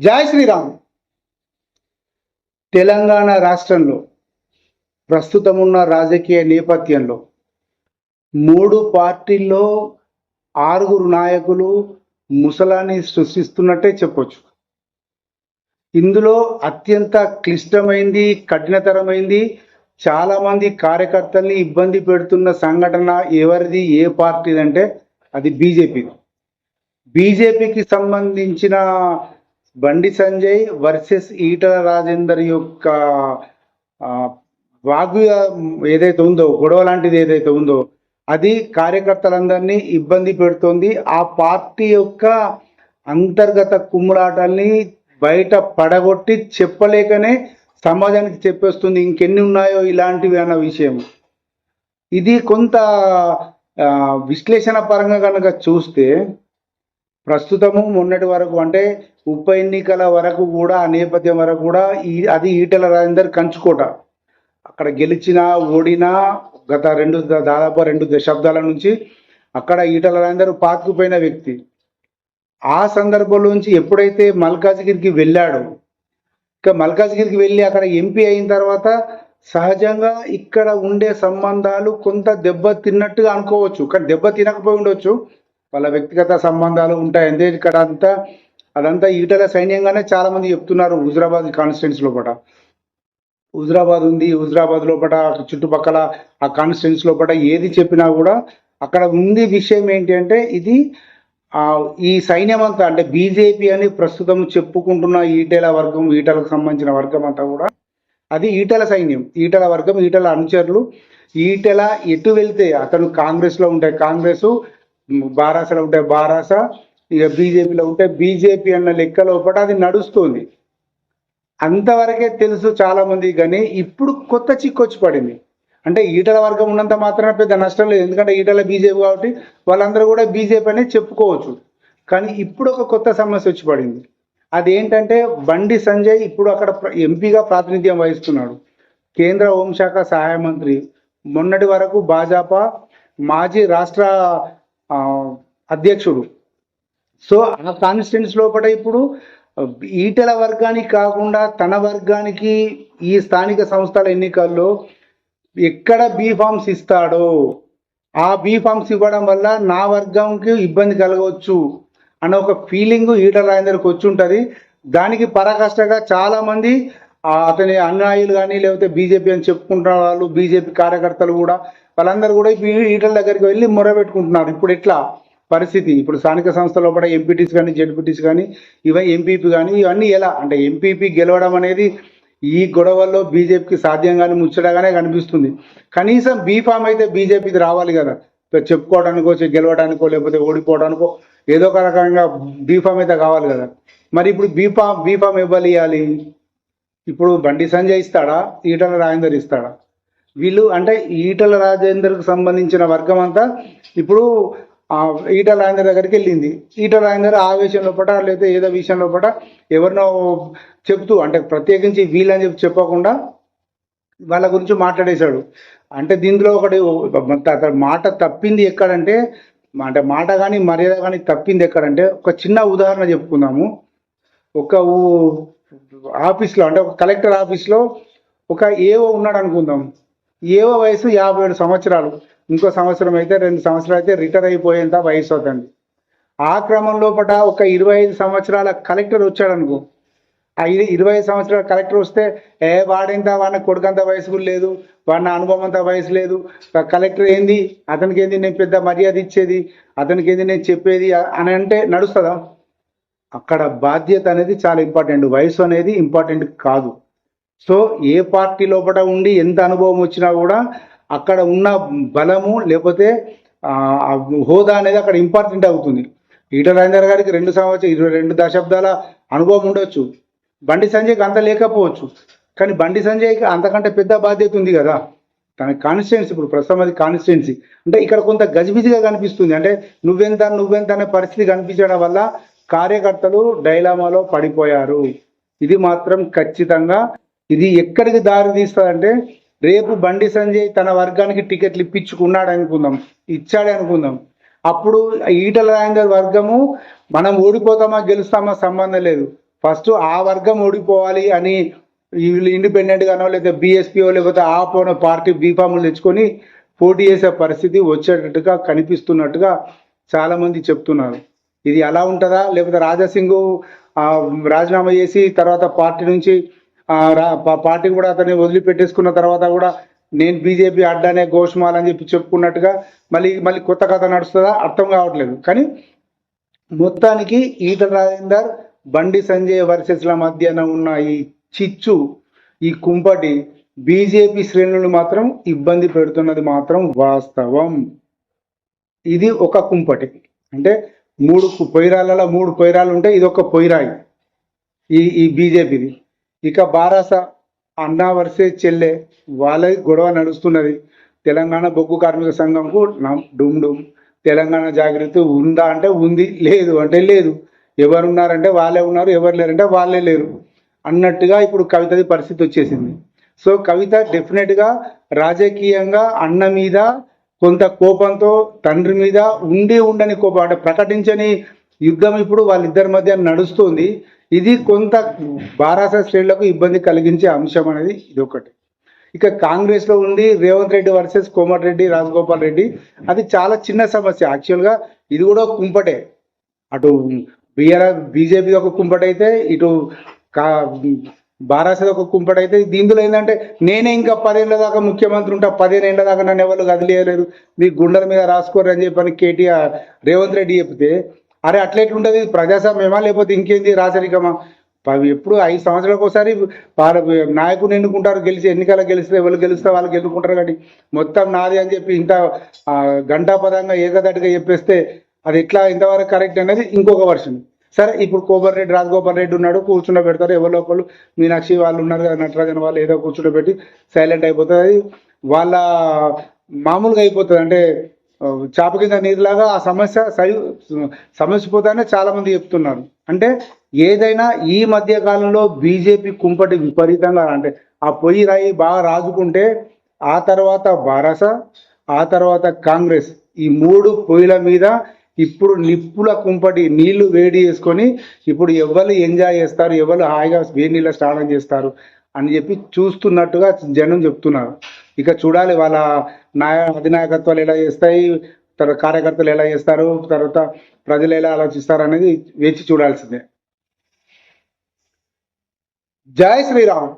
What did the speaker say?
జై శ్రీరామ్. తెలంగాణ రాష్ట్రంలో ప్రస్తుతమున్న రాజకీయ నేపథ్యంలో 3 పార్టీల్లో 6 నాయకులు ముసలాన్ని సృష్టిస్తున్నట్టే చెప్పొచ్చు. ఇందులో అత్యంత క్లిష్టమైంది, కఠినతరమైంది, చాలామంది కార్యకర్తల్ని ఇబ్బంది పెడుతున్న సంఘటన ఎవరిది, ఏ పార్టీది అంటే అది బీజేపీది. బీజేపీకి సంబంధించిన బండి సంజయ్ వర్సెస్ ఈటల రాజేందర్ యొక్క వాగ్వి ఏదైతే ఉందో, గొడవ లాంటిది ఏదైతే ఉందో అది కార్యకర్తలందరినీ ఇబ్బంది పెడుతోంది. ఆ పార్టీ యొక్క అంతర్గత కుమ్ములాటల్ని బయట పడగొట్టి చెప్పలేకనే సమాజానికి చెప్పేస్తుంది ఇంకెన్ని ఉన్నాయో ఇలాంటివి అన్న విషయం. ఇది కొంత విశ్లేషణ పరంగా కనుక చూస్తే ప్రస్తుతము మొన్నటి వరకు అంటే ఉప ఎన్నికల వరకు కూడా, ఆ నేపథ్యం వరకు కూడా అది ఈటల రాజేందర్ కంచుకోట. అక్కడ గెలిచినా ఓడినా దాదాపు 2 దశాబ్దాల నుంచి అక్కడ ఈటల రాజేందర్ పాతుకుపోయిన వ్యక్తి. ఆ సందర్భంలో నుంచి ఎప్పుడైతే మల్కాజ్గిరికి వెళ్ళాడో, ఇక మల్కాజ్గిరికి వెళ్ళి అక్కడ ఎంపీ అయిన తర్వాత సహజంగా ఇక్కడ ఉండే సంబంధాలు కొంత దెబ్బ తిన్నట్టుగా అనుకోవచ్చు. కానీ దెబ్బ తినకపోయి ఉండొచ్చు, వాళ్ళ వ్యక్తిగత సంబంధాలు ఉంటాయి. అంతే ఇక్కడ అదంతా ఈటల సైన్యంగానే చాలా మంది చెప్తున్నారు. హుజురాబాద్ కాన్స్టిట్యున్సీ లోపల హుజురాబాద్ ఉంది, హుజురాబాద్ లోపల చుట్టుపక్కల ఆ కాన్స్టిట్యున్సీ లోపల ఏది చెప్పినా కూడా అక్కడ ఉంది విషయం ఏంటి అంటే ఇది ఈ సైన్యం అంతా అంటే బీజేపీ అని ప్రస్తుతం చెప్పుకుంటున్న ఈటెల వర్గం, ఈటలకు సంబంధించిన వర్గం అంతా కూడా అది ఈటల సైన్యం, ఈటల వర్గం, ఈటల అనుచరులు. ఈటెల ఎటు వెళ్తే అతను కాంగ్రెస్లో ఉంటే కాంగ్రెస్, బారాసలో ఉంటే బారాస, ఇక బీజేపీలో ఉంటే బీజేపీ అన్న లెక్క లోపల అది నడుస్తుంది. అంతవరకే తెలుసు చాలా మంది. కానీ ఇప్పుడు కొత్త చిక్కొచ్చి పడింది. అంటే ఈటల వర్గం ఉన్నంత మాత్రాన పెద్ద నష్టం లేదు, ఎందుకంటే ఈటల బీజేపీ కాబట్టి వాళ్ళందరూ కూడా బీజేపీ అనేది చెప్పుకోవచ్చు. కానీ ఇప్పుడు ఒక కొత్త సమస్య వచ్చి పడింది. అదేంటంటే బండి సంజయ్ ఇప్పుడు అక్కడ ఎంపీగా ప్రాతినిధ్యం వహిస్తున్నాడు, కేంద్ర హోంశాఖ సహాయ మంత్రి, మొన్నటి వరకు భాజపా మాజీ రాష్ట్ర అధ్యక్షుడు. సో ఆ కాన్స్టిట్యున్సీ లోపల ఇప్పుడు ఈటల వర్గానికి కాకుండా తన వర్గానికి ఈ స్థానిక సంస్థల ఎన్నికల్లో ఎక్కడ బీఫామ్స్ ఇస్తాడో ఆ బీఫామ్స్ ఇవ్వడం వల్ల నా వర్గంకి ఇబ్బంది కలగవచ్చు అన్న ఒక ఫీలింగ్ ఈటల రాజేందర్కి వచ్చి ఉంటుంది. దానికి పరాకాష్ఠగా చాలామంది అతని అనుయాయులు కానీ లేకపోతే బీజేపీ అని చెప్పుకుంటున్న వాళ్ళు, బీజేపీ కార్యకర్తలు కూడా వాళ్ళందరూ కూడా ఈటల దగ్గరికి వెళ్ళి మొరబెట్టుకుంటున్నారు. ఇప్పుడు ఎట్లా పరిస్థితి, ఇప్పుడు స్థానిక సంస్థలో కూడా ఎంపీటీస్ కానీ జెడ్పీటీస్ కానీ ఎంపీపీ కానీ ఇవన్నీ ఎలా అంటే ఎంపీపీ గెలవడం అనేది ఈ గొడవల్లో బీజేపీకి సాధ్యంగానే ముచ్చటగానే కనిపిస్తుంది. కనీసం బీఫామ్ అయితే బీజేపీకి రావాలి కదా, చెప్పుకోవడానికో గెలవడానికో లేకపోతే ఓడిపోవడానికో ఏదో ఒక రకంగా బీఫామ్ అయితే కావాలి కదా. మరి ఇప్పుడు బీఫామ్ ఇవ్వాలి. ఇప్పుడు బండి సంజయ్ ఇస్తాడా, ఈటల రాజేందర్ ఇస్తాడా? వీళ్ళు అంటే ఈటల రాజేందర్కి సంబంధించిన వర్గం అంతా ఇప్పుడు ఈటల రాజేందర్ దగ్గరికి వెళ్ళింది. ఈటల రాజేందర్ ఆవేశం లోపల లేదా ఏదో విషయం లోపల ఎవరినో చెప్తూ అంటే ప్రత్యేకించి వీళ్ళని చెప్పకుండా వాళ్ళ గురించి మాట్లాడేశాడు. అంటే దీంట్లో ఒకటి మాట తప్పింది ఎక్కడంటే, అంటే మాట కానీ మర్యాద కానీ తప్పింది ఎక్కడంటే, ఒక చిన్న ఉదాహరణ చెప్పుకుందాము. ఒక ఆఫీస్లో అంటే ఒక కలెక్టర్ ఆఫీస్లో ఒక ఏఓ ఉన్నాడు అనుకుందాం. ఏఓ వయసు 57 సంవత్సరాలు, ఇంకో సంవత్సరం అయితే 2 సంవత్సరాలు అయితే రిటైర్ అయిపోయేంత వయసు అవుతుంది. ఆ క్రమం లోపల ఒక 25 సంవత్సరాల కలెక్టర్ వచ్చాడు అనుకో. ఆ 25 సంవత్సరాల కలెక్టర్ వస్తే వాడింత వాడిన కొడుకంత వయసు కూడా లేదు, వాడిన అనుభవం అంత వయసు లేదు, కలెక్టర్ ఏంది, అతనికి ఏంది నేను పెద్ద మర్యాద ఇచ్చేది, అతనికి ఏంది నేను చెప్పేది అని అంటే నడుస్తుందా? అక్కడ బాధ్యత అనేది చాలా ఇంపార్టెంట్, వయసు అనేది ఇంపార్టెంట్ కాదు. సో ఏ పార్టీ లోపల ఉండి ఎంత అనుభవం వచ్చినా కూడా అక్కడ ఉన్న బలము లేకపోతే హోదా అనేది అక్కడ ఇంపార్టెంట్ అవుతుంది. ఈటల రాజేందర్ గారికి 22 దశాబ్దాల అనుభవం ఉండొచ్చు, బండి సంజయ్కి అంత లేకపోవచ్చు. కానీ బండి సంజయ్కి అంతకంటే పెద్ద బాధ్యత ఉంది కదా. తన కాన్స్టిట్యున్సీ ఇప్పుడు ప్రస్తుతం అది కాన్స్టిట్యున్సీ అంటే ఇక్కడ కొంత గజిబిజిగా కనిపిస్తుంది. అంటే నువ్వెంత అనే పరిస్థితి కనిపించడం వల్ల కార్యకర్తలు డైలామాలో పడిపోయారు. ఇది మాత్రం ఖచ్చితంగా ఇది ఎక్కడికి దారి తీస్తుందంటే, రేపు బండి సంజయ్ తన వర్గానికి టికెట్లు ఇప్పించుకున్నాడు అనుకుందాం, ఇచ్చాడే అనుకుందాం, అప్పుడు ఈటల రాజేందర్ వర్గము మనం ఓడిపోతామా గెలుస్తామా సంబంధం లేదు, ఫస్ట్ ఆ వర్గం ఓడిపోవాలి అని వీళ్ళు ఇండిపెండెంట్ గానో లేకపోతే బీఎస్పీఓ లేకపోతే ఆపోనో పార్టీ బీఫాములు తెచ్చుకొని పోటీ చేసే పరిస్థితి వచ్చేటట్టుగా కనిపిస్తున్నట్టుగా చాలా మంది చెప్తున్నారు. ఇది ఎలా ఉంటుందా, లేకపోతే రాజాసింగ్ రాజీనామా చేసి తర్వాత పార్టీ నుంచి పార్టీని కూడా అతన్ని వదిలిపెట్టేసుకున్న తర్వాత కూడా నేను బీజేపీ అడ్డానే గోష్మాల్ అని చెప్పి చెప్పుకున్నట్టుగా మళ్ళీ మళ్ళీ కొత్త కథ నడుస్తుందా అర్థం కావట్లేదు. కానీ మొత్తానికి ఈటల రాజేందర్ బండి సంజయ్ వర్సెస్ల మధ్యన ఉన్న ఈ చిచ్చు, ఈ కుంపటి బీజేపీ శ్రేణులు మాత్రం ఇబ్బంది పెడుతున్నది మాత్రం వాస్తవం. ఇది ఒక కుంపటి. అంటే 3 పొయ్యిరాలలో 3 పొయ్యిరాలు ఉంటే ఇది ఒక పొయ్యిరాయి ఈ బీజేపీది. ఇక బారాస అన్న వర్సెస్ చెల్లె వాళ్ళ గొడవ నడుస్తున్నది. తెలంగాణ బొగ్గు కార్మిక సంఘంకు డుమ్ డుమ్, తెలంగాణ జాగృతి ఉందా అంటే ఉంది, లేదు అంటే లేదు, ఎవరున్నారంటే వాళ్ళే ఉన్నారు, ఎవరు లేరంటే వాళ్ళే లేరు అన్నట్టుగా ఇప్పుడు కవితది పరిస్థితి వచ్చేసింది. సో కవిత డెఫినెట్గా రాజకీయంగా అన్న మీద కొంత కోపంతో, తండ్రి మీద ఉండని కోపం, అంటే ప్రకటించని యుద్ధం ఇప్పుడు వాళ్ళిద్దరి మధ్య నడుస్తుంది. ఇది కొంత బారాస శ్రేణులకు ఇబ్బంది కలిగించే అంశం అనేది ఇది ఒకటి. ఇక కాంగ్రెస్లో ఉంది రేవంత్ రెడ్డి వర్సెస్ కోమటిరెడ్డి రాజగోపాల్ రెడ్డి. అది చాలా చిన్న సమస్య. యాక్చువల్గా ఇది కూడా ఒక కుంపటే. అటు బీజేపీ ఒక కుంపటైతే, ఇటు బారాస ఒక కుంపటైతే. దీంట్లో ఏంటంటే నేనే ఇంకా 10 ఏళ్ళ దాకా ముఖ్యమంత్రి ఉంటా, 15 ఏళ్ళ దాకా నన్ను ఎవరు కదిలేయలేరు, మీ గుండెల మీద రాసుకోరు అని చెప్పని కేటీఆర్ రేవంత్ రెడ్డి చెప్తే, అరే అట్లెట్లుంటుంది, ప్రజాస్వామ్యమా లేకపోతే ఇంకేంది రాచరికమా? ఎప్పుడు 5 సంవత్సరాలకు ఒకసారి నాయకుని ఎన్నుకుంటారు, ఎన్నికలకు గెలిస్తే ఎవరు గెలిస్తే వాళ్ళు ఎన్నుకుంటారు. కానీ మొత్తం నాది అని చెప్పి ఇంత గంటాపదంగా ఏకదాటిగా చెప్పేస్తే అది ఎట్లా ఇంతవరకు కరెక్ట్ అనేది ఇంకొక వర్షన్. సరే, ఇప్పుడు కోమటిరెడ్డి రాజగోపాల్ రెడ్డి ఉన్నాడు, కూర్చుండ పెడతారు ఎవరో ఒకళ్ళు, మీనాక్షి వాళ్ళు ఉన్నారు కదా, నటరాజన్ వాళ్ళు ఏదో కూర్చుండ పెట్టి సైలెంట్ అయిపోతుంది. అది వాళ్ళ మామూలుగా అయిపోతుంది. అంటే చాప కింద నీరులాగా ఆ సమస్య పోతానే చాలా మంది చెప్తున్నారు. అంటే ఏదైనా ఈ మధ్య కాలంలో బీజేపీ కుంపటి విపరీతంగా, అంటే ఆ పొయ్యి రాయి బాగా రాజుకుంటే ఆ తర్వాత బారాస, ఆ తర్వాత కాంగ్రెస్, ఈ 3 పొయ్యిల మీద ఇప్పుడు నిప్పుల కుంపటి నీళ్లు వేడి చేసుకొని ఇప్పుడు ఎవరు ఎంజాయ్ చేస్తారు, ఎవరు హాయిగా వేడి నీళ్ళ స్నానం చేస్తారు అని చెప్పి చూస్తున్నట్టుగా జనం చెప్తున్నారు. ఇక చూడాలి వాళ్ళ అధినాయకత్వాలు ఎలా చేస్తాయి, తర్వాత కార్యకర్తలు ఎలా చేస్తారు, తర్వాత ప్రజలు ఎలా ఆలోచిస్తారు అనేది వేచి చూడాల్సిందే. జై శ్రీరామ్.